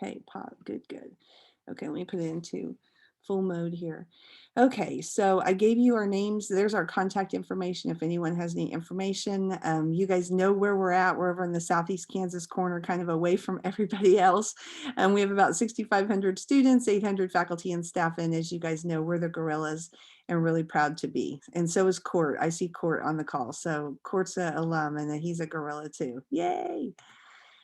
Okay, pop, good, good. Okay, let me put it into full mode here. Okay, so I gave you our names. There's our contact information if anyone has any information. You guys know where we're at. We're over in the Southeast Kansas corner, kind of away from everybody else. And we have about 6,500 students, 800 faculty and staff. And as you guys know, we're the Gorillas and really proud to be. And so is Court. I see Court on the call. So Court's an alum and he's a Gorilla too. Yay.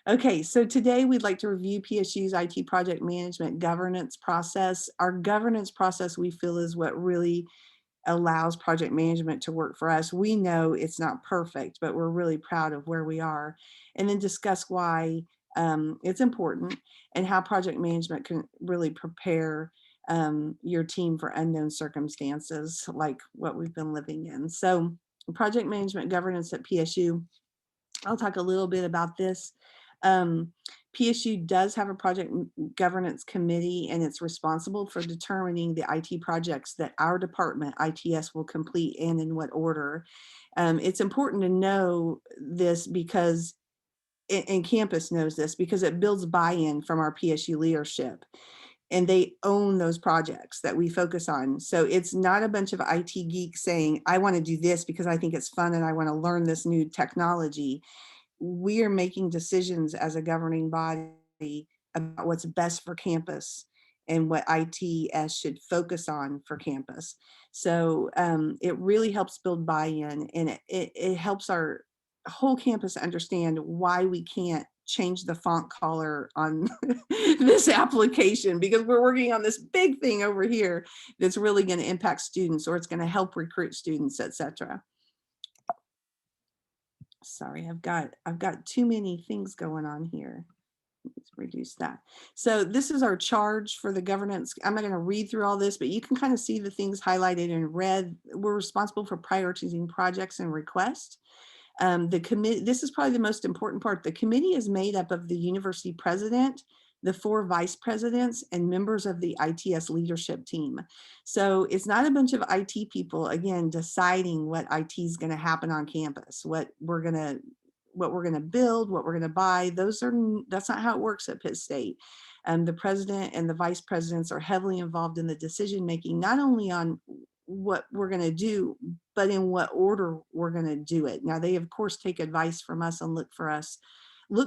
Okay, so today we'd like to review PSU's IT project management governance process. Our governance process, we feel, is what really allows project management to work for us. We know it's not perfect, but we're really proud of where we are. And then discuss why it's important and how project management can really prepare your team for unknown circumstances like what we've been living in. So project management governance at PSU, I'll talk a little bit about this. PSU does have a project governance committee, and it's responsible for determining the IT projects that our department, ITS, will complete and in what order. It's important to know this because, and campus knows this, because it builds buy-in from our PSU leadership. And they own those projects that we focus on. So it's not a bunch of IT geeks saying, I want to do this because I think it's fun and I want to learn this new technology. We are making decisions as a governing body about what's best for campus and what ITS should focus on for campus. So it really helps build buy-in, and it helps our whole campus understand why we can't change the font color on this application, because we're working on this big thing over here that's really going to impact students, or it's going to help recruit students, etc. Sorry, I've got too many things going on here. Let's reduce that. So this is our charge for the governance. I'm not going to read through all this, but you can kind of see the things highlighted in red. We're responsible for prioritizing projects and requests. The committee, this is probably the most important part. The committee is made up of the university president, the 4 vice presidents, and members of the ITS leadership team. So it's not a bunch of IT people, again, deciding what IT is going to happen on campus, what we're going to build, what we're going to buy. That's not how it works at Pitt State. The president and the vice presidents are heavily involved in the decision making, not only on what we're going to do, but in what order we're going to do it. Now, they of course take advice from us and look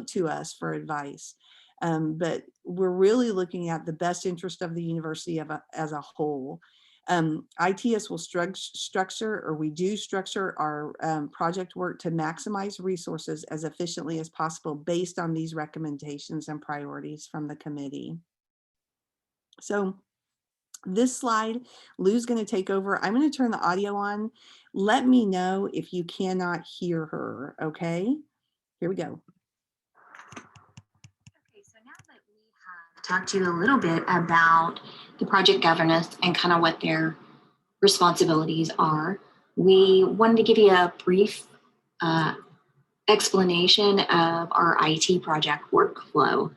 to us for advice. But we're really looking at the best interest of the university as a whole. ITS will structure, or we do structure our project work to maximize resources as efficiently as possible based on these recommendations and priorities from the committee. So this slide, Lou's going to take over. I'm going to turn the audio on. Let me know if you cannot hear her, okay? Here we go. Okay, so now that we have talked to you a little bit about the project governance and kind of what their responsibilities are, we wanted to give you a brief explanation of our IT project workflow.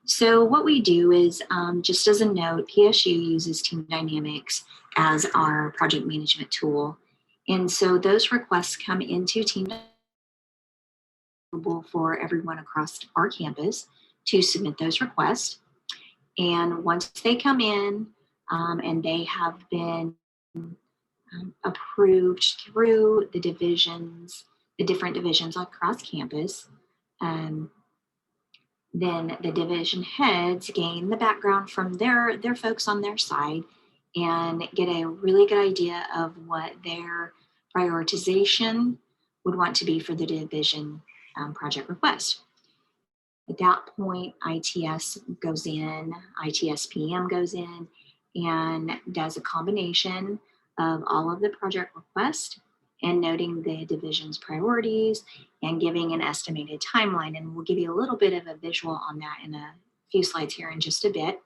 So what we do is, just as a note, PSU uses Team Dynamics as our project management tool. And so those requests come into Team Dynamics for everyone across our campus to submit those requests. And once they come in and they have been approved through the divisions, the different divisions across campus, then the division heads gain the background from their folks on their side and get a really good idea of what their prioritization would want to be for the division project request. At that point, ITS goes in, ITS PM goes in and does a combination of all of the project requests and noting the division's priorities and giving an estimated timeline. And we'll give you a little bit of a visual on that in a few slides here in just a bit.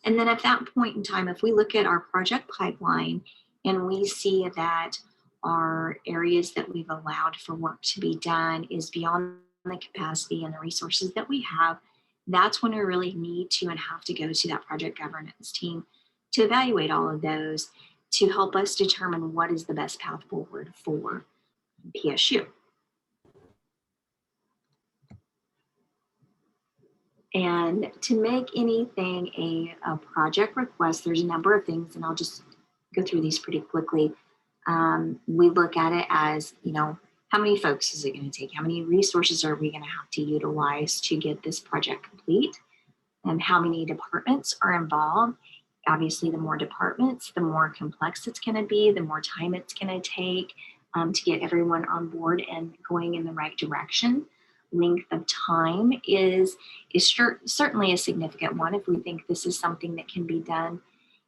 And then at that point in time, if we look at our project pipeline and we see that our areas that we've allowed for work to be done is beyond the capacity and the resources that we have, that's when we really need to and have to go to that project governance team to evaluate all of those to help us determine what is the best path forward for PSU. And to make anything a project request, there's a number of things, and I'll just go through these pretty quickly. We look at it as, how many folks is it going to take? How many resources are we going to have to utilize to get this project complete? And how many departments are involved? Obviously, the more departments, the more complex it's going to be, the more time it's going to take to get everyone on board and going in the right direction. Length of time is certainly a significant one. If we think this is something that can be done,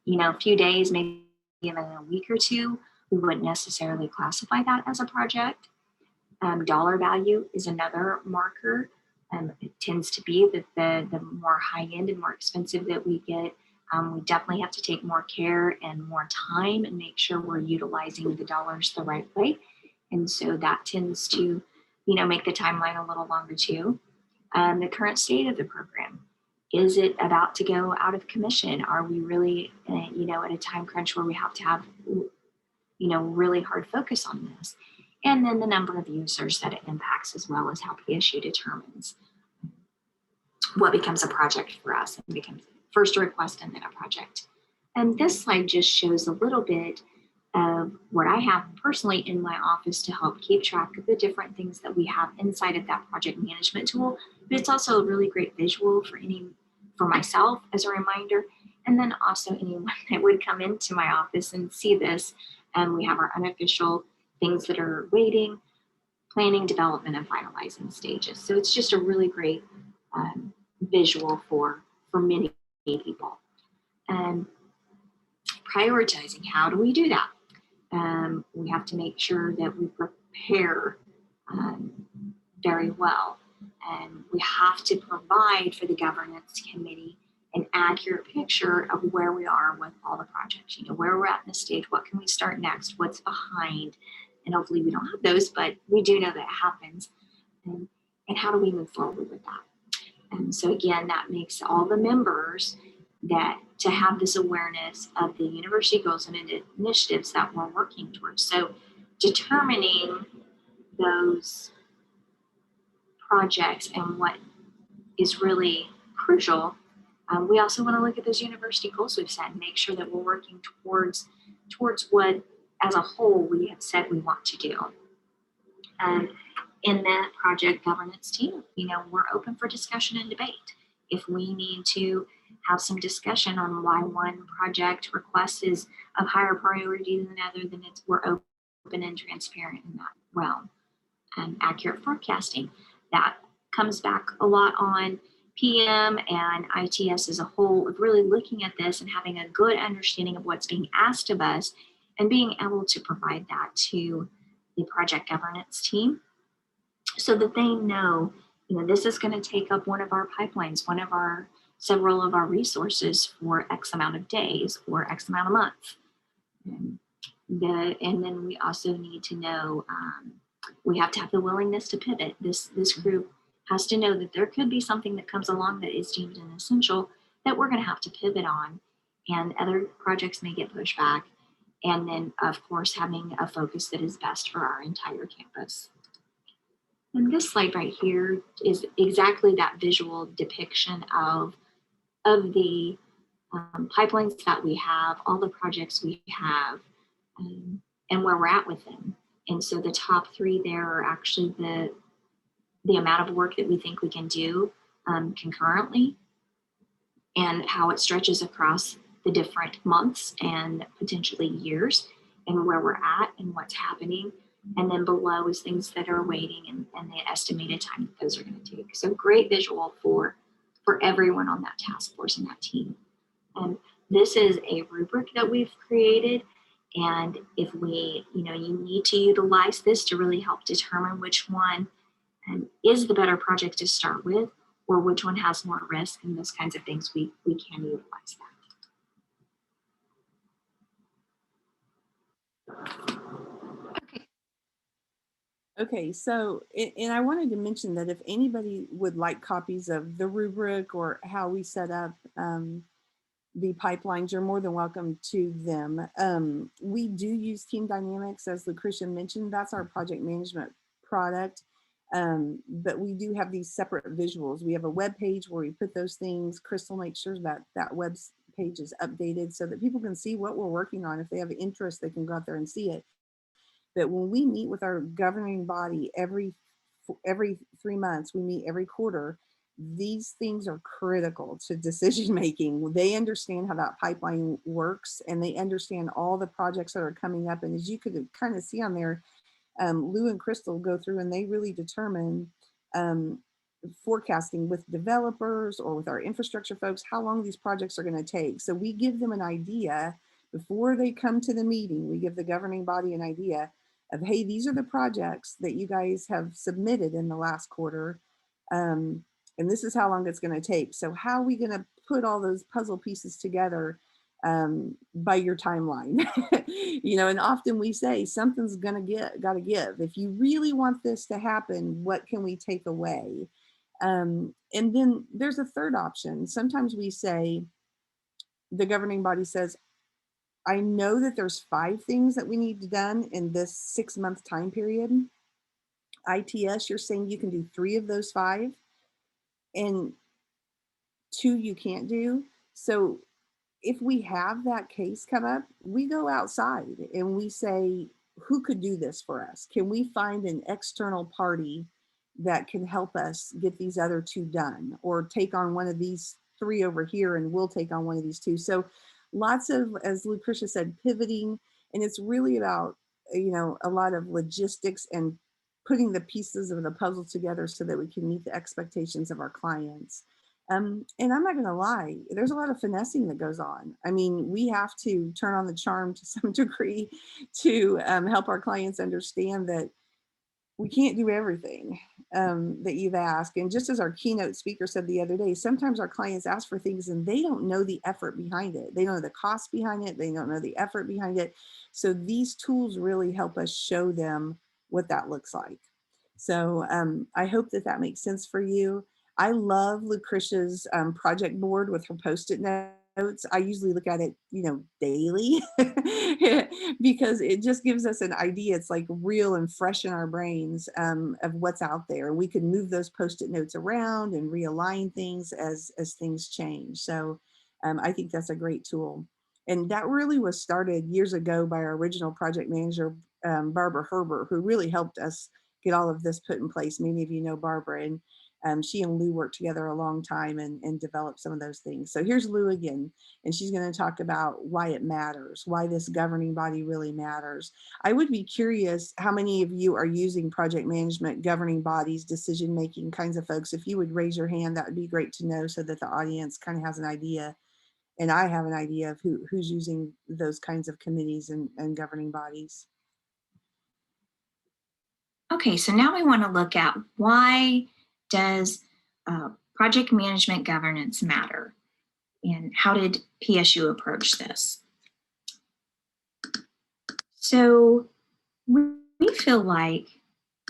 a few days, maybe even a week or two, we wouldn't necessarily classify that as a project. Dollar value is another marker. It tends to be that the more high end and more expensive that we get, we definitely have to take more care and more time and make sure we're utilizing the dollars the right way. And so that tends to, make the timeline a little longer too. The current state of the program. Is it about to go out of commission? Are we really, at a time crunch where we have to have, really hard focus on this? And then the number of users that it impacts, as well as how PSU determines what becomes a project for us. It becomes first a request and then a project. And this slide just shows a little bit of what I have personally in my office to help keep track of the different things that we have inside of that project management tool. But it's also a really great visual for myself as a reminder, and then also anyone that would come into my office and see this. And we have our unofficial things that are waiting, planning, development, and finalizing stages. So it's just a really great visual for many people. And prioritizing, how do we do that? We have to make sure that we prepare very well. And we have to provide for the governance committee an accurate picture of where we are with all the projects, where we're at in the stage, what can we start next, what's behind, and hopefully we don't have those, but we do know that happens. And how do we move forward with that? And so again, that makes all the members that to have this awareness of the university goals and initiatives that we're working towards. So determining those projects and what is really crucial. We also want to look at those university goals we've set and make sure that we're working towards what, as a whole, we have said we want to do. In that project governance team, we're open for discussion and debate. If we need to have some discussion on why one project request is of higher priority than another, then we're open and transparent in that realm. Accurate forecasting, that comes back a lot on PM and ITS as a whole, of really looking at this and having a good understanding of what's being asked of us and being able to provide that to the project governance team so that they know, this is going to take up one of our pipelines, several of our resources for X amount of days or X amount of months. And then we also need to know, we have to have the willingness to pivot. This group has to know that there could be something that comes along that is deemed an essential that we're going to have to pivot on, and other projects may get pushed back. And then, of course, having a focus that is best for our entire campus. And this slide right here is exactly that visual depiction of the pipelines that we have, all the projects we have, and where we're at with them. And so the top three there are actually the amount of work that we think we can do concurrently, and how it stretches across the different months and potentially years, and where we're at and what's happening. And then below is things that are waiting and the estimated time that those are going to take. So great visual for everyone on that task force and that team. And this is a rubric that we've created. And if we, you need to utilize this to really help determine which one is the better project to start with, or which one has more risk, and those kinds of things, we can utilize that. Okay, so, and I wanted to mention that if anybody would like copies of the rubric or how we set up the pipelines, you're more than welcome to them. We do use Team Dynamics, as Lucretia mentioned. That's our project management product. But we do have these separate visuals. We have a web page where we put those things. Crystal makes sure that that web page is updated so that people can see what we're working on. If they have interest, they can go out there and see it. But when we meet with our governing body every 3 months, we meet every quarter. These things are critical to decision making. They understand how that pipeline works, and they understand all the projects that are coming up. And as you could kind of see on there, Lou and Crystal go through and they really determine um, forecasting with developers or with our infrastructure folks, how long these projects are going to take. So we give them an idea before they come to the meeting. We give the governing body an idea of, hey, these are the projects that you guys have submitted in the last quarter. And this is how long it's going to take. So how are we going to put all those puzzle pieces together by your timeline? You know, and often we say something's got to give. If you really want this to happen, what can we take away? And then there's a third option. Sometimes we say, the governing body says, I know that there's 5 things that we need done in this 6-month time period. ITS, you're saying you can do 3 of those 5 and 2 you can't do. So if we have that case come up, we go outside and we say, who could do this for us? Can we find an external party that can help us get these other 2 done, or take on one of these 3 over here and we'll take on one of these 2. So lots of, as Lucretia said, pivoting, and it's really about, you know, a lot of logistics and putting the pieces of the puzzle together so that we can meet the expectations of our clients. And I'm not going to lie, there's a lot of finessing that goes on. I mean, we have to turn on the charm to some degree to help our clients understand that we can't do everything that you've asked. And just as our keynote speaker said the other day, sometimes our clients ask for things and they don't know the effort behind it. They don't know the cost behind it. They don't know the effort behind it. So these tools really help us show them what that looks like. So I hope that that makes sense for you. I love Lucretia's project board with her Post-it notes. I usually look at it, you know, daily because it just gives us an idea. It's like real and fresh in our brains of what's out there. We can move those Post-it notes around and realign things as things change. So I think that's a great tool. And that really was started years ago by our original project manager, Barbara Herbert, who really helped us get all of this put in place. Many of you know Barbara, and she and Lou worked together a long time and developed some of those things. So here's Lou again, and she's going to talk about why it matters, why this governing body really matters. I would be curious how many of you are using project management, governing bodies, decision-making kinds of folks. If you would raise your hand, that would be great to know so that the audience kind of has an idea, and I have an idea of who's using those kinds of committees and governing bodies. Okay, so now we want to look at, why does project management governance matter, and how did PSU approach this? So we feel like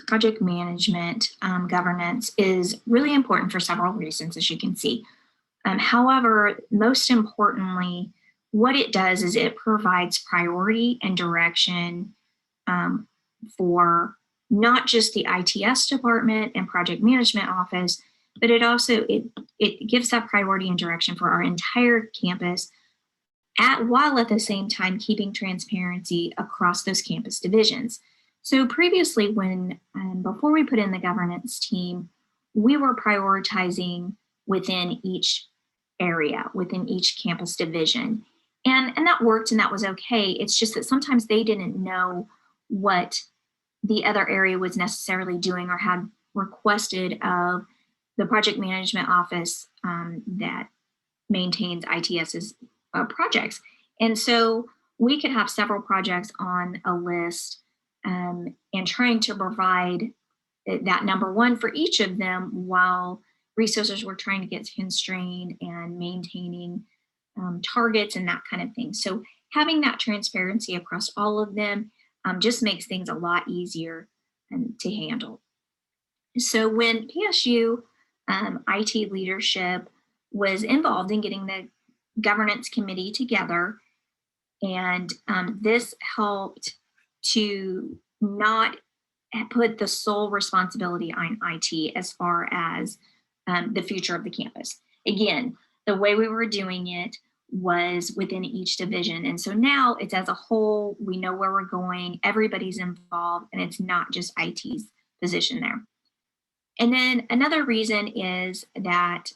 project management governance is really important for several reasons, as you can see. However, most importantly, what it does is it provides priority and direction for not just the ITS department and project management office, but it also it gives that priority and direction for our entire campus, while at the same time keeping transparency across those campus divisions. So previously, when before we put in the governance team, we were prioritizing within each area, within each campus division. And that worked, and that was okay. It's just that sometimes they didn't know what the other area was necessarily doing, or had requested of the project management office that maintains ITS's projects. And so we could have several projects on a list, and trying to provide that number one for each of them, while resources were trying to get constrained and maintaining targets and that kind of thing. So having that transparency across all of them just makes things a lot easier to handle. So when PSU IT leadership was involved in getting the governance committee together, and this helped to not put the sole responsibility on IT as far as the future of the campus. Again, the way we were doing it was within each division. And so now it's as a whole, we know where we're going, everybody's involved, and it's not just IT's position there. And then another reason is that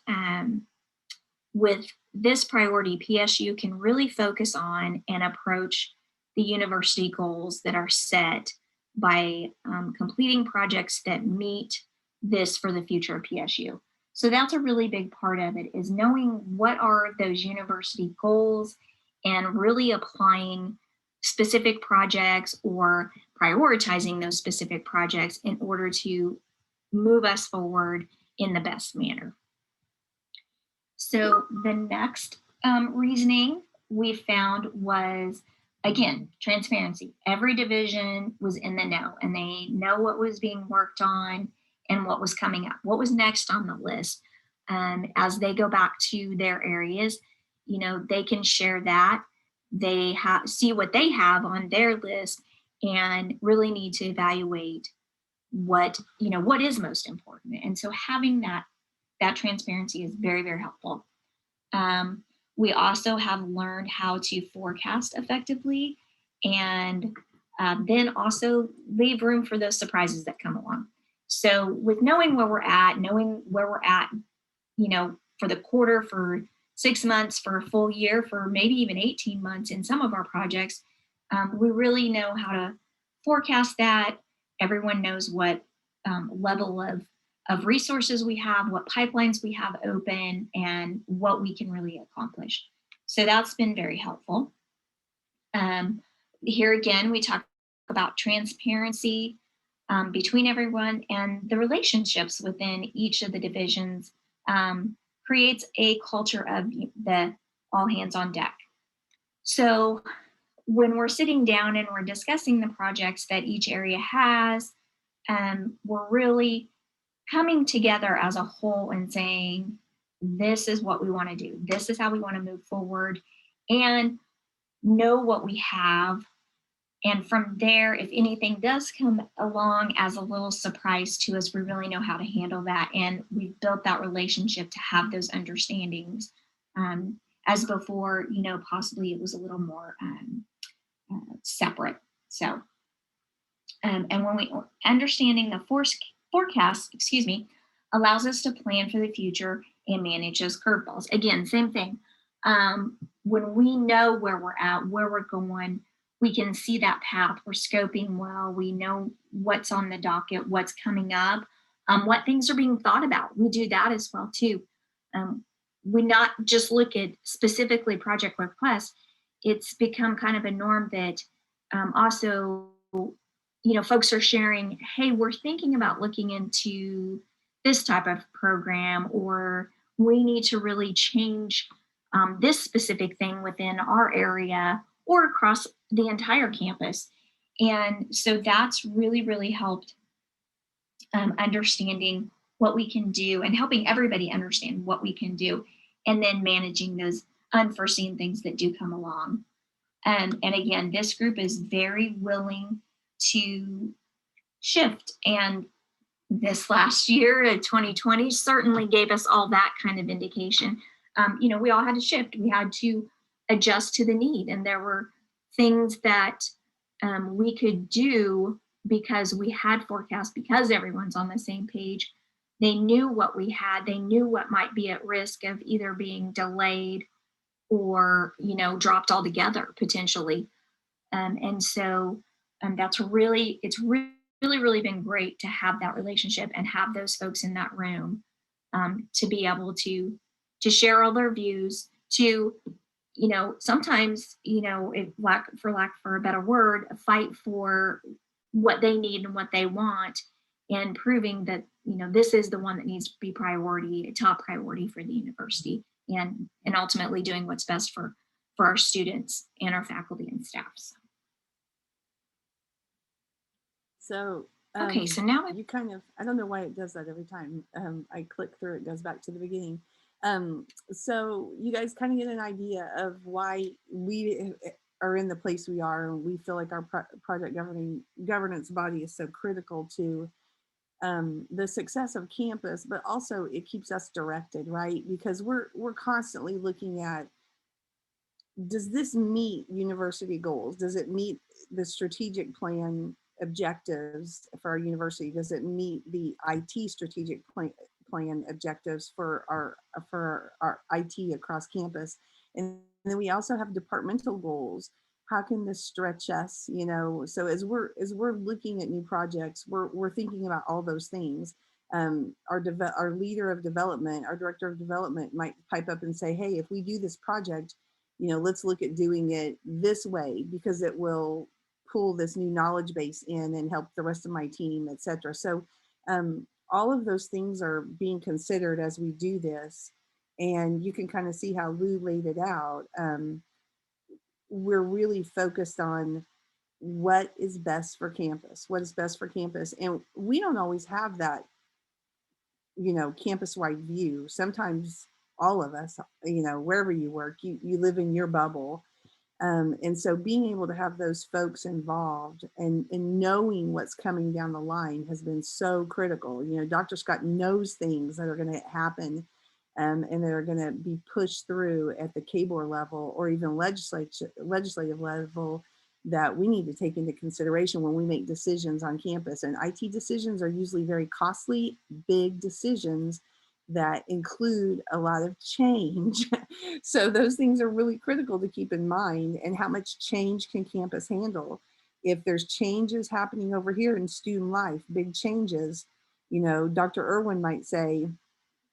with this priority, PSU can really focus on and approach the university goals that are set by completing projects that meet this for the future of PSU. So that's a really big part of it, is knowing what are those university goals and really applying specific projects or prioritizing those specific projects in order to move us forward in the best manner. So the next reasoning we found was, again, transparency. Every division was in the know, and they know what was being worked on and what was coming up, what was next on the list. As they go back to their areas, they can share that. They see what they have on their list and really need to evaluate what is most important. And so having that transparency is very, very helpful. We also have learned how to forecast effectively, and then also leave room for those surprises that come along. So with knowing where we're at, for the quarter, for 6 months, for a full year, for maybe even 18 months in some of our projects, we really know how to forecast that. Everyone knows what level of resources we have, what pipelines we have open, and what we can really accomplish. So that's been very helpful. Here again, we talk about transparency between everyone, and the relationships within each of the divisions creates a culture of the all hands on deck. So when we're sitting down and we're discussing the projects that each area has, we're really coming together as a whole and saying, this is what we want to do. This is how we want to move forward, and know what we have. And from there, if anything does come along as a little surprise to us, we really know how to handle that. And we've built that relationship to have those understandings. As before, possibly it was a little more separate. So, and when we understanding the forecast, allows us to plan for the future and manage those curveballs. Again, same thing. When we know where we're at, where we're going, we can see that path. We're scoping well. We know what's on the docket, what's coming up, what things are being thought about. We do that as well too. We not just look at specifically project requests. It's become kind of a norm that also, folks are sharing, hey, we're thinking about looking into this type of program, or we need to really change this specific thing within our area or across the entire campus. And so that's really, really helped understanding what we can do and helping everybody understand what we can do, and then managing those unforeseen things that do come along. And again, this group is very willing to shift. And this last year, 2020, certainly gave us all that kind of indication. We all had to shift. We had to adjust to the need. And there were things that we could do because we had forecast, because everyone's on the same page. They knew what we had. They knew what might be at risk of either being delayed or, dropped altogether potentially. And so it's really been great to have that relationship and have those folks in that room to be able to share all their views, to, sometimes, for lack of a better word, fight for what they need and what they want, and proving that, this is the one that needs to be top priority for the university, and ultimately doing what's best for our students and our faculty and staff. So okay, so now you kind of, I don't know why it does that every time I click through, it goes back to the beginning. So you guys kind of get an idea of why we are in the place we are, and we feel like our project governance body is so critical to the success of campus, but also it keeps us directed, right? Because we're constantly looking at, does this meet university goals? Does it meet the strategic plan objectives for our university? Does it meet the IT strategic plan objectives for our IT across campus? And then we also have departmental goals. How can this stretch us? You know, so as we're looking at new projects, we're thinking about all those things. Our leader of development, our director of development might pipe up and say, hey, if we do this project, you know, let's look at doing it this way because it will pull this new knowledge base in and help the rest of my team, et cetera. So all of those things are being considered as we do this. And you can kind of see how Lou laid it out. We're really focused on what is best for campus, what is best for campus. And we don't always have that, you know, campus-wide view. Sometimes all of us, you know, wherever you work, you live in your bubble. And so being able to have those folks involved and knowing what's coming down the line has been so critical. You know, Dr. Scott knows things that are going to happen and that are going to be pushed through at the KBOR level or even legislative level that we need to take into consideration when we make decisions on campus. And IT decisions are usually very costly, big decisions that include a lot of change. So those things are really critical to keep in mind. And how much change can campus handle? If there's changes happening over here in student life, big changes, you know, Dr. Irwin might say,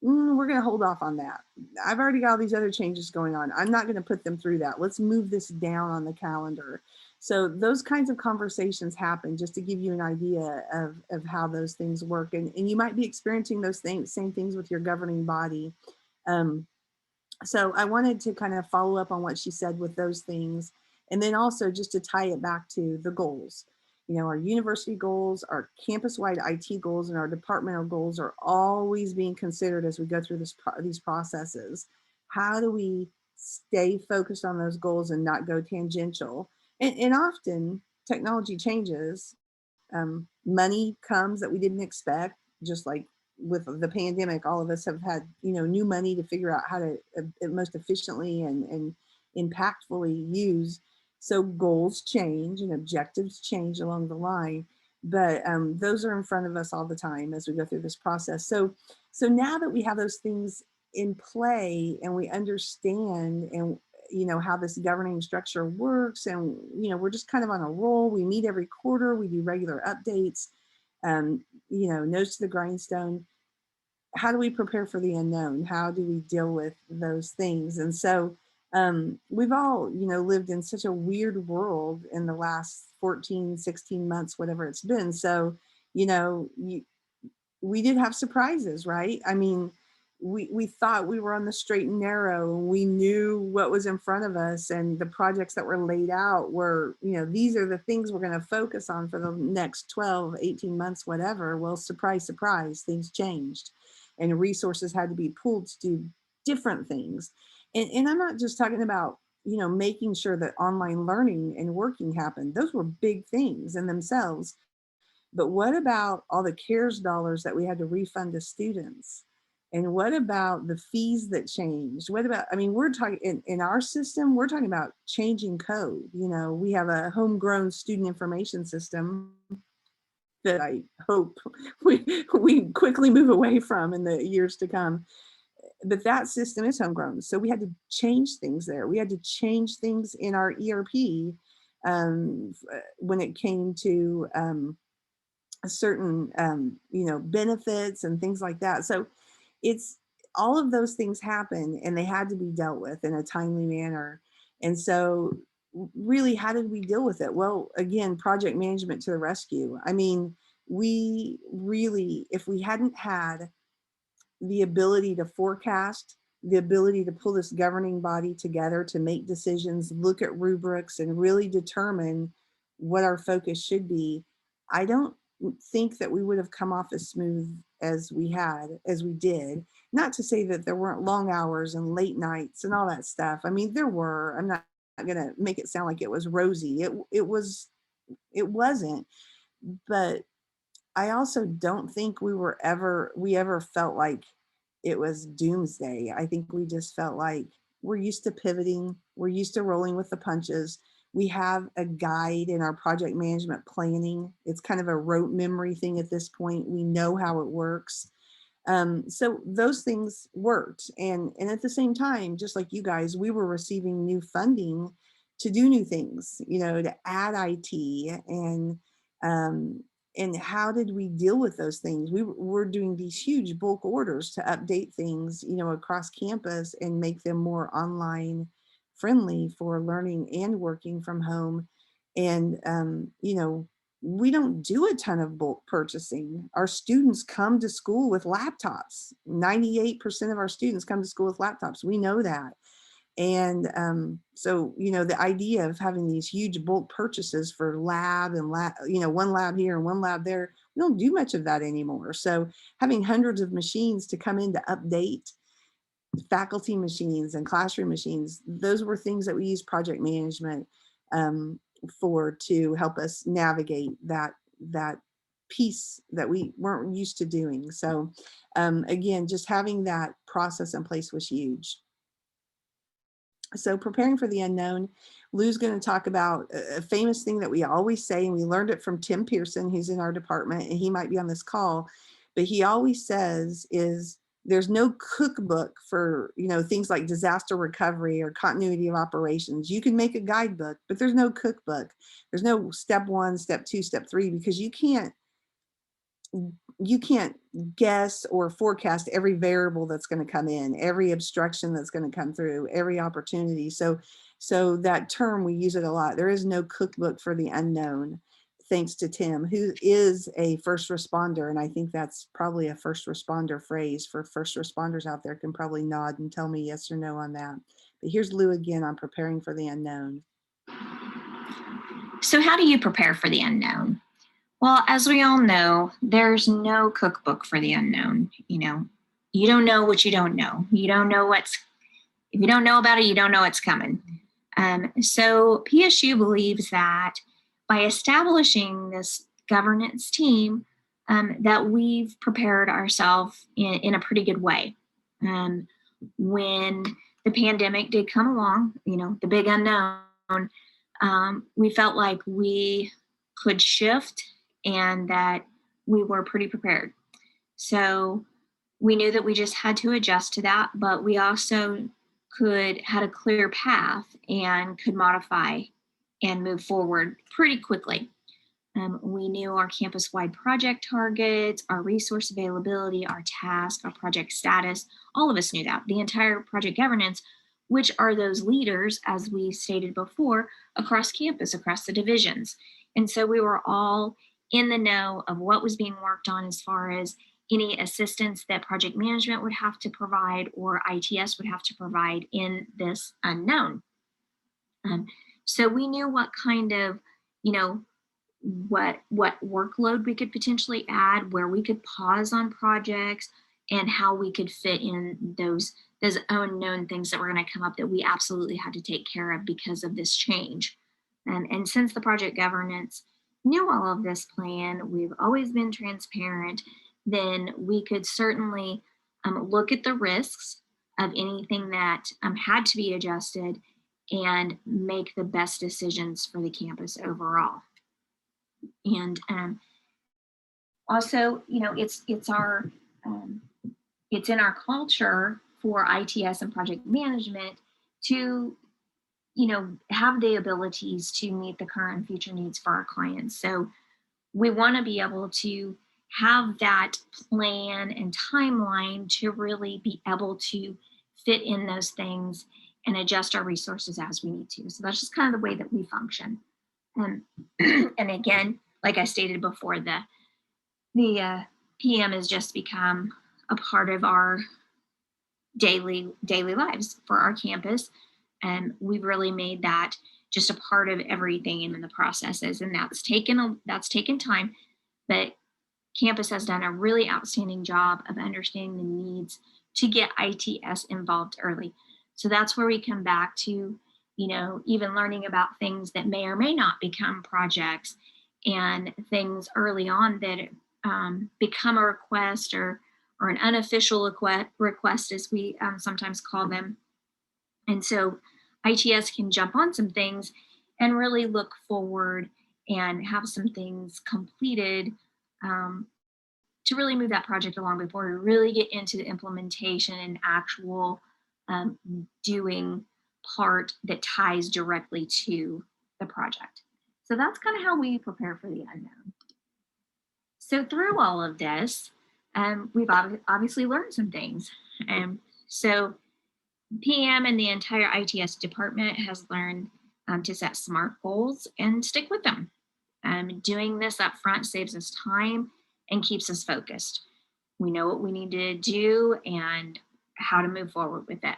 we're going to hold off on that. I've already got all these other changes going on. I'm not going to put them through that. Let's move this down on the calendar. So those kinds of conversations happen, just to give you an idea of how those things work. And you might be experiencing those same things with your governing body. So I wanted to kind of follow up on what she said with those things. And then also just to tie it back to the goals. You know, our university goals, our campus-wide IT goals, and our departmental goals are always being considered as we go through these processes. How do we stay focused on those goals and not go tangential? And often technology changes. Money comes that we didn't expect, just like with the pandemic, all of us have had, you know, new money to figure out how to most efficiently and impactfully use. So goals change and objectives change along the line, but those are in front of us all the time as we go through this process. So now that we have those things in play and we understand and you know how this governing structure works, and you know we're just kind of on a roll. We meet every quarter, we do regular updates, you know, nose to the grindstone. How do we prepare for the unknown? How do we deal with those things? And so we've all, you know, lived in such a weird world in the last 14, 16 months, whatever it's been. So, you know, we did have surprises, right? I mean, we thought we were on the straight and narrow, and we knew what was in front of us, and the projects that were laid out were, you know, these are the things we're going to focus on for the next 12, 18 months, whatever. Well, surprise, surprise, things changed and resources had to be pulled to do different things. And I'm not just talking about, you know, making sure that online learning and working happened. Those were big things in themselves. But what about all the CARES dollars that we had to refund to students? And what about the fees that changed? What about, I mean, we're talking in our system, we're talking about changing code. You know, we have a homegrown student information system that I hope we quickly move away from in the years to come. But that system is homegrown. So we had to change things there. We had to change things in our ERP when it came to certain, you know, benefits and things like that. So it's all of those things happen and they had to be dealt with in a timely manner. And so really, how did we deal with it? Well, again, project management to the rescue. I mean, we really, if we hadn't had the ability to forecast, the ability to pull this governing body together to make decisions, look at rubrics, and really determine what our focus should be, I don't think that we would have come off as smooth as we did. Not to say that there weren't long hours and late nights and all that stuff. I mean, there were. I'm not going to make it sound like it was rosy. It wasn't, but I also don't think we ever felt like it was doomsday. I think we just felt like we're used to pivoting, we're used to rolling with the punches. We have a guide in our project management planning. It's kind of a rote memory thing at this point. We know how it works. So those things worked. And at the same time, just like you guys, we were receiving new funding to do new things, you know, to add IT um, and how did we deal with those things? We're doing these huge bulk orders to update things, you know, across campus and make them more online friendly for learning and working from home. And, you know, we don't do a ton of bulk purchasing. Our students come to school with laptops. 98% of our students come to school with laptops. We know that. And so, you know, the idea of having these huge bulk purchases for lab and lab, you know, one lab here and one lab there, we don't do much of that anymore. So having hundreds of machines to come in to update faculty machines and classroom machines, those were things that we use project management for to help us navigate that piece that we weren't used to doing. So again, just having that process in place was huge. So preparing for the unknown, Lou's going to talk about a famous thing that we always say, and we learned it from Tim Pearson, who's in our department, and he might be on this call, but he always says is there's no cookbook for, you know, things like disaster recovery or continuity of operations. You can make a guidebook, but there's no cookbook. There's no step 1, step 2, step 3, because you can't guess or forecast every variable that's going to come in, every obstruction that's going to come through, every opportunity. So that term, we use it a lot. There is no cookbook for the unknown, thanks to Tim, who is a first responder. And I think that's probably a first responder phrase. For first responders out there can probably nod and tell me yes or no on that. But here's Lou again on preparing for the unknown. So how do you prepare for the unknown? Well, as we all know, there's no cookbook for the unknown. You know, you don't know what you don't know. You don't know if you don't know about it, you don't know what's coming. So PSU believes that by establishing this governance team, that we've prepared ourselves in a pretty good way. When the pandemic did come along, you know, the big unknown, we felt like we could shift and that we were pretty prepared. So we knew that we just had to adjust to that, but we also had a clear path and could modify and move forward pretty quickly. We knew our campus-wide project targets, our resource availability, our task, our project status. All of us knew that. The entire project governance, which are those leaders, as we stated before, across campus, across the divisions. And so we were all in the know of what was being worked on as far as any assistance that project management would have to provide or ITS would have to provide in this unknown. So we knew what kind of, you know, what workload we could potentially add, where we could pause on projects, and how we could fit in those unknown things that were going to come up that we absolutely had to take care of because of this change. And since the project governance knew all of this plan, we've always been transparent, then we could certainly look at the risks of anything that had to be adjusted and make the best decisions for the campus overall. And also, you know, it's in our culture for ITS and project management to, you know, have the abilities to meet the current and future needs for our clients. So we want to be able to have that plan and timeline to really be able to fit in those things and adjust our resources as we need to. So that's just kind of the way that we function. And again, like I stated before, the PM has just become a part of our daily lives for our campus. And we've really made that just a part of everything in the processes. And that's taken time, but campus has done a really outstanding job of understanding the needs to get ITS involved early. So that's where we come back to even learning about things that may or may not become projects, and things early on that become a request, or an unofficial request, as we sometimes call them. And so ITS can jump on some things and really look forward and have some things completed, um, to really move that project along before we really get into the implementation and actual um, doing part that ties directly to the project. So that's kind of how we prepare for the unknown. So through all of this, we've obviously learned some things. So PM and the entire ITS department has learned to set SMART goals and stick with them. Doing this up front saves us time and keeps us focused. We know what we need to do and how to move forward with it.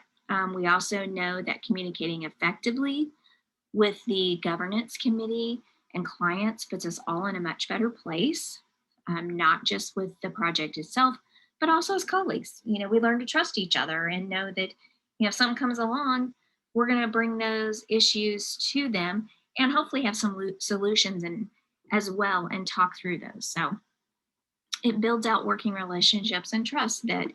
We also know that communicating effectively with the governance committee and clients puts us all in a much better place, not just with the project itself, but also as colleagues. We learn to trust each other and know that, if something comes along, we're going to bring those issues to them and hopefully have some solutions and as well, and talk through those. So it builds out working relationships and trust that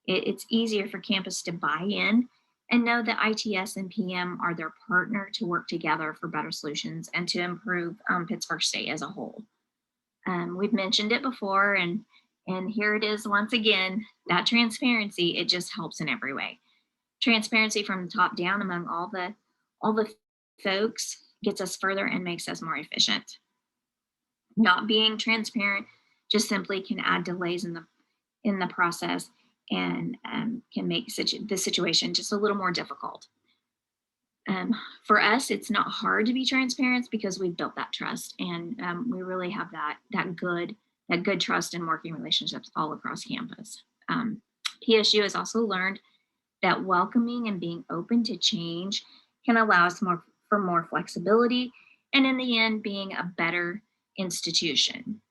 it's easier for campus to buy in and know that ITS and PM are their partner to work together for better solutions and to improve Pittsburgh State as a whole. We've mentioned it before, and here it is once again, that transparency, it just helps in every way. Transparency from the top down among all the folks gets us further and makes us more efficient. Not being transparent just simply can add delays in the process and can make the situation just a little more difficult. For us, it's not hard to be transparent because we've built that trust, and we really have that good trust and working relationships all across campus. PSU has also learned that welcoming and being open to change can allow us for more flexibility, and in the end, being a better institution.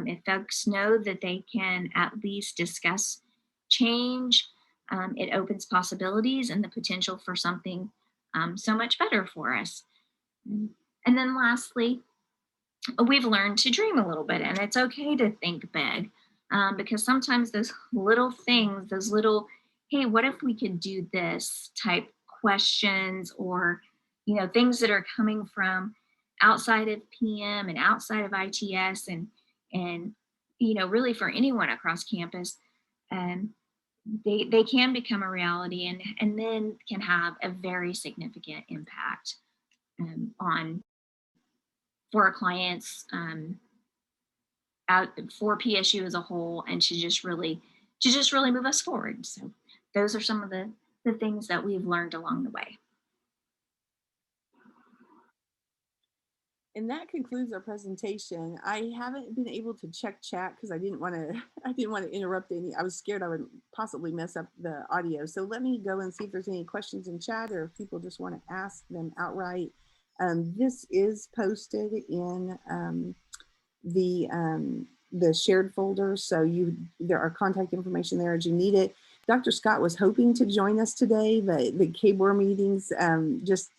If folks know that they can at least discuss change, it opens possibilities and the potential for something so much better for us. And then lastly, we've learned to dream a little bit, and it's okay to think big, because sometimes those little things, those little, hey, what if we could do this type questions, or things that are coming from outside of PM and outside of ITS, and really for anyone across campus, they can become a reality, and then can have a very significant impact on for our clients, out for PSU as a whole, and to just really move us forward. So those are some of the things that we've learned along the way. And that concludes our presentation. I haven't been able to check chat because I didn't want to interrupt any. I was scared I would possibly mess up the audio. So let me go and see if there's any questions in chat, or if people just want to ask them outright. This is posted in the shared folder, so there are contact information there as you need it. Dr. Scott was hoping to join us today, but the KBOR meetings just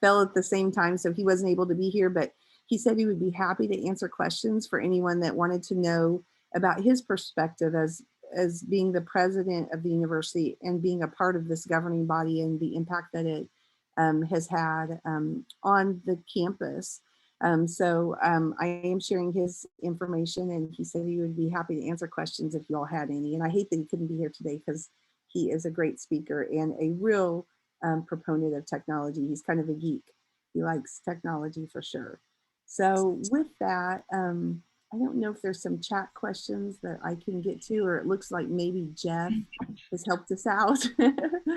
fell at the same time, so he wasn't able to be here, but he said he would be happy to answer questions for anyone that wanted to know about his perspective as being the president of the university and being a part of this governing body, and the impact that it has had on the campus. So I am sharing his information, and he said he would be happy to answer questions if you all had any. And I hate that he couldn't be here today because he is a great speaker and a real proponent of technology. He's kind of a geek. He likes technology for sure. So with that, I don't know if there's some chat questions that I can get to, or it looks like maybe Jeff has helped us out.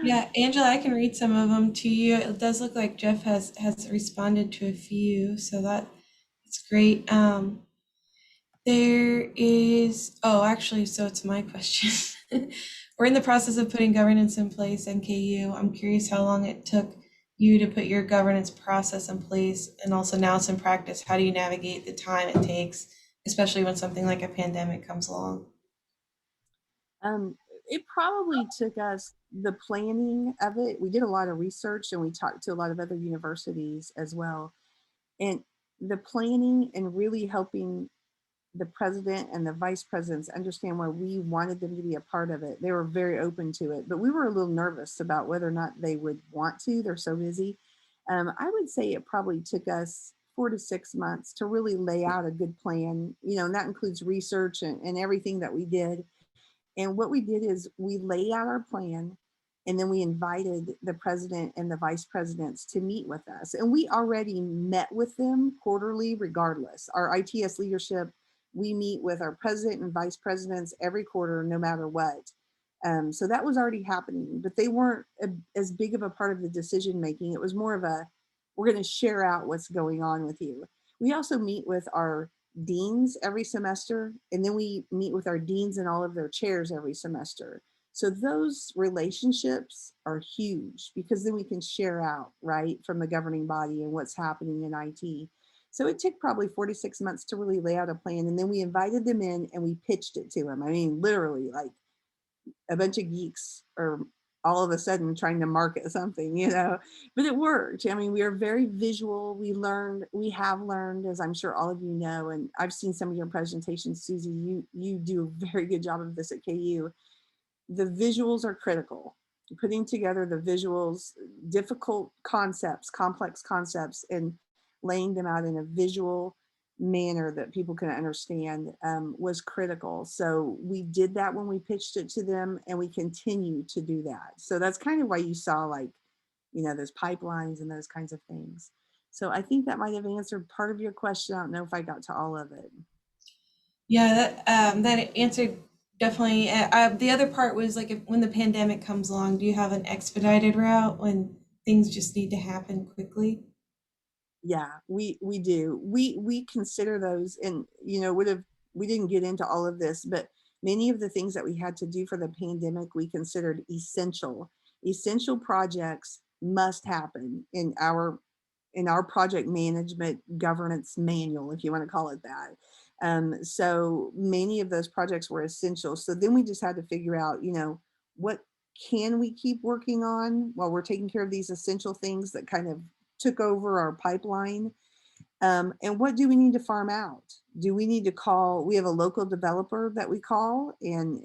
Yeah, Angela, I can read some of them to you. It does look like Jeff has responded to a few, so that's great. There is, actually, so it's my question. We're in the process of putting governance in place in KU. I'm curious how long it took you to put your governance process in place, and also now it's in practice. How do you navigate the time it takes, especially when something like a pandemic comes along? it probably took us the planning of it. We did a lot of research and we talked to a lot of other universities as well. And the planning and really helping the president and the vice presidents understand why we wanted them to be a part of it. They were very open to it, but we were a little nervous about whether or not they would want to. They're so busy. I would say it probably took us 4 to 6 months to really lay out a good plan, and that includes research and everything that we did. And what we did is we laid out our plan and then we invited the president and the vice presidents to meet with us. And we already met with them quarterly, regardless. Our ITS leadership, we meet with our president and vice presidents every quarter, no matter what. So that was already happening, but they weren't as big of a part of the decision making. It was more of a, we're going to share out what's going on with you. We also meet with our deans every semester, and then we meet with our deans and all of their chairs every semester. So those relationships are huge because then we can share out, right, from the governing body and what's happening in IT. So it took probably 4 to 6 months to really lay out a plan. And then we invited them in and we pitched it to them. I mean, literally, like a bunch of geeks are all of a sudden trying to market something, but it worked. I mean, we are very visual. We have learned, as I'm sure all of you know, and I've seen some of your presentations, Susie, you do a very good job of this at KU. The visuals are critical. Putting together the visuals, difficult concepts, complex concepts, and laying them out in a visual manner that people can understand was critical. So we did that when we pitched it to them, and we continue to do that. So that's kind of why you saw, like, those pipelines and those kinds of things. So I think that might have answered part of your question. I don't know if I got to all of it. Yeah, that answered definitely. The other part was like, when the pandemic comes along, do you have an expedited route when things just need to happen quickly? Yeah, we do. We consider those, and we didn't get into all of this, but many of the things that we had to do for the pandemic, we considered essential. Essential projects must happen in our project management governance manual, if you want to call it that. So many of those projects were essential. So then we just had to figure out, what can we keep working on while we're taking care of these essential things that kind of took over our pipeline. And what do we need to farm out? Do we need to call, we have a local developer that we call and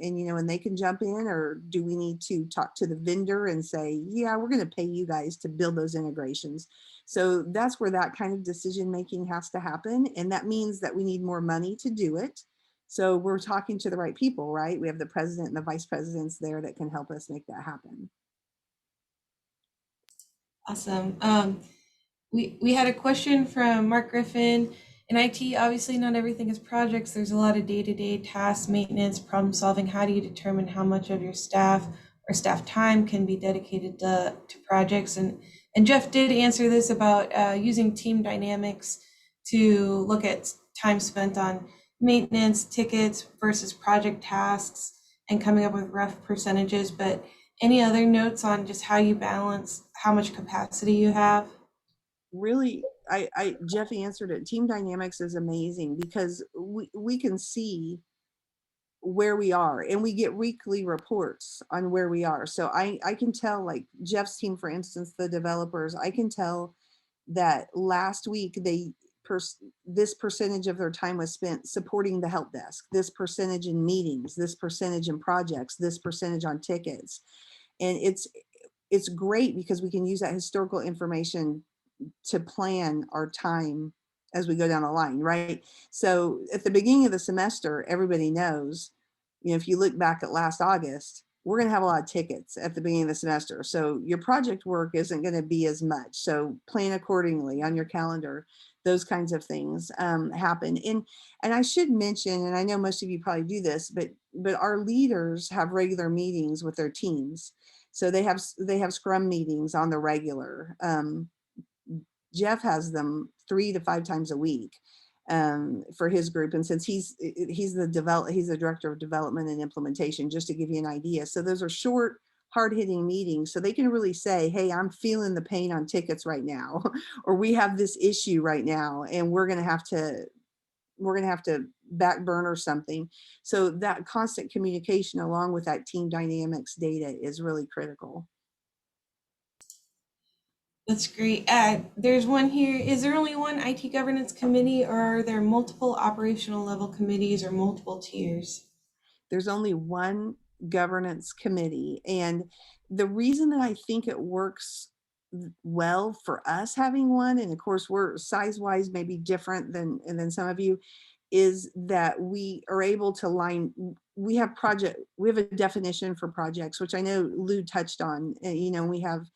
they can jump in, or do we need to talk to the vendor and say, yeah, we're going to pay you guys to build those integrations? So that's where that kind of decision making has to happen. And that means that we need more money to do it. So we're talking to the right people, right? We have the president and the vice presidents there that can help us make that happen. Awesome. We had a question from Mark Griffin. In IT, obviously not everything is projects. There's a lot of day-to-day tasks, maintenance, problem solving. How do you determine how much of your staff or staff time can be dedicated to projects? And Jeff did answer this about using team dynamics to look at time spent on maintenance, tickets versus project tasks, and coming up with rough percentages. But any other notes on just how you balance how much capacity you have? Really, Jeff answered it. Team dynamics is amazing because we can see where we are, and we get weekly reports on where we are. So I can tell, like Jeff's team, for instance, the developers, I can tell that last week this percentage of their time was spent supporting the help desk, this percentage in meetings, this percentage in projects, this percentage on tickets. And it's great because we can use that historical information to plan our time as we go down the line, right? So at the beginning of the semester, everybody knows, if you look back at last August, we're going to have a lot of tickets at the beginning of the semester. So your project work isn't going to be as much. So plan accordingly on your calendar. Those kinds of things happen. And I should mention, and I know most of you probably do this, but our leaders have regular meetings with their teams. So they have scrum meetings on the regular. Jeff has them 3 to 5 times a week for his group. And since he's the director of development and implementation, just to give you an idea. So those are short, hard-hitting meetings. So they can really say, hey, I'm feeling the pain on tickets right now, or we have this issue right now, and we're going to have to back burner something. So that constant communication along with that team dynamics data is really critical. That's great. There's one here. Is there only one IT governance committee, or are there multiple operational level committees or multiple tiers? There's only one governance committee. And the reason that I think it works well for us having one, and of course we're size wise maybe different than some of you, is that we are able to line, we have a definition for projects, which I know Lou touched on. You know, we have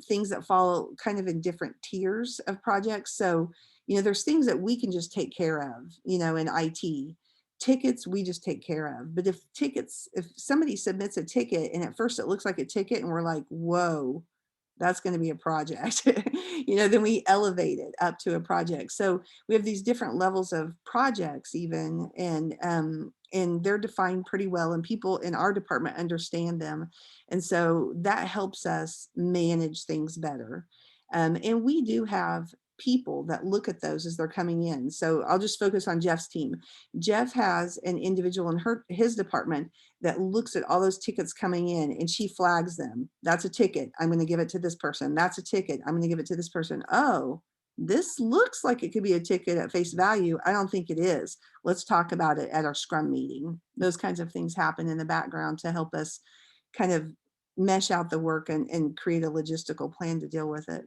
things that follow kind of in different tiers of projects. So, you know, there's things that we can just take care of, you know, in IT. Tickets we just take care of. But if somebody submits a ticket and at first it looks like a ticket and we're like, whoa, that's going to be a project, you know, then we elevate it up to a project. So we have these different levels of projects even, and they're defined pretty well, and people in our department understand them. And so that helps us manage things better. And we do have people that look at those as they're coming in. So I'll just focus on Jeff's team. Jeff has an individual in his department that looks at all those tickets coming in, and she flags them. That's a ticket. I'm going to give it to this person. That's a ticket. I'm going to give it to this person. Oh, this looks like it could be a ticket at face value. I don't think it is. Let's talk about it at our Scrum meeting. Those kinds of things happen in the background to help us kind of mesh out the work and create a logistical plan to deal with it.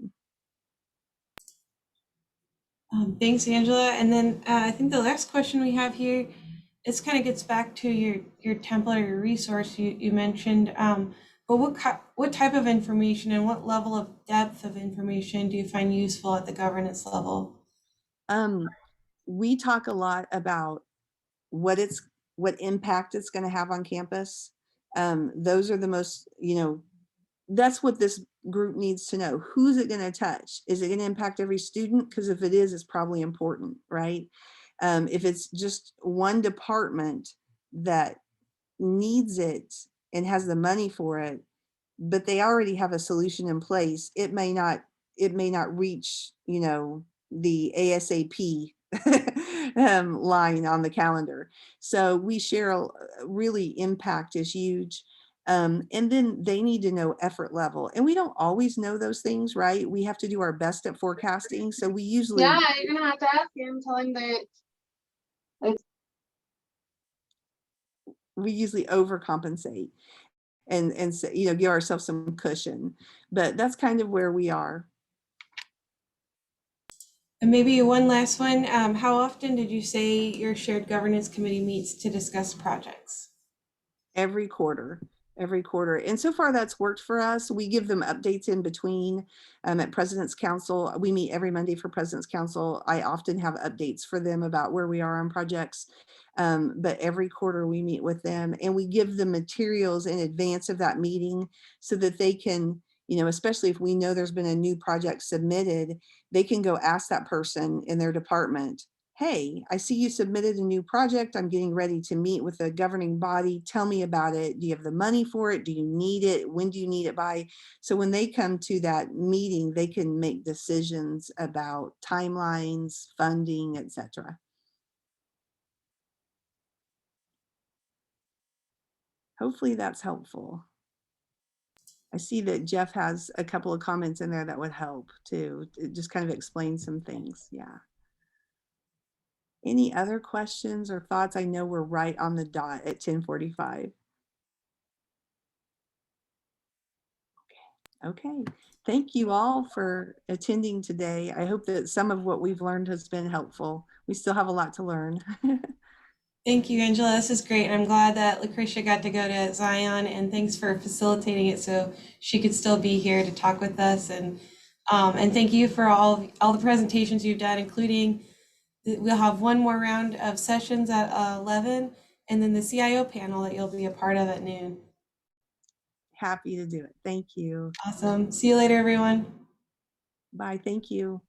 Thanks, Angela. And then I think the last question we have here, this kind of gets back to your template or your resource you mentioned. But what type of information and what level of depth of information do you find useful at the governance level? We talk a lot about what impact it's going to have on campus. Those are the most, you know, that's what this group needs to know. Who's it going to touch? Is it going to impact every student? Because if it is, it's probably important, right? If it's just one department that needs it and has the money for it, but they already have a solution in place, it may not reach, you know, the ASAP line on the calendar. So we share really impact is huge. And then they need to know effort level. And we don't always know those things, right? We have to do our best at forecasting. So we usually, yeah, you're gonna have to ask him, tell him that we usually overcompensate and so, you know, give ourselves some cushion. But that's kind of where we are. And maybe one last one. How often did you say your shared governance committee meets to discuss projects? Every quarter. And so far that's worked for us. We give them updates in between. At President's Council, we meet every Monday for President's Council. I often have updates for them about where we are on projects. But every quarter we meet with them and we give them materials in advance of that meeting so that they can, you know, especially if we know there's been a new project submitted, they can go ask that person in their department, hey, I see you submitted a new project. I'm getting ready to meet with the governing body. Tell me about it. Do you have the money for it? Do you need it? When do you need it by? So when they come to that meeting, they can make decisions about timelines, funding, etc. Hopefully that's helpful. I see that Jeff has a couple of comments in there that would help too. It just kind of explains some things. Yeah. Any other questions or thoughts? I know we're right on the dot at 10:45. Okay. Thank you all for attending today. I hope that some of what we've learned has been helpful. We still have a lot to learn. Thank you, Angela. This is great. And I'm glad that Lucretia got to go to Zion, and thanks for facilitating it so she could still be here to talk with us. And thank you for all the presentations you've done, including we'll have one more round of sessions at 11 and then the CIO panel that you'll be a part of at noon. Happy to do it. Thank you. Awesome. See you later, everyone. Bye. Thank you.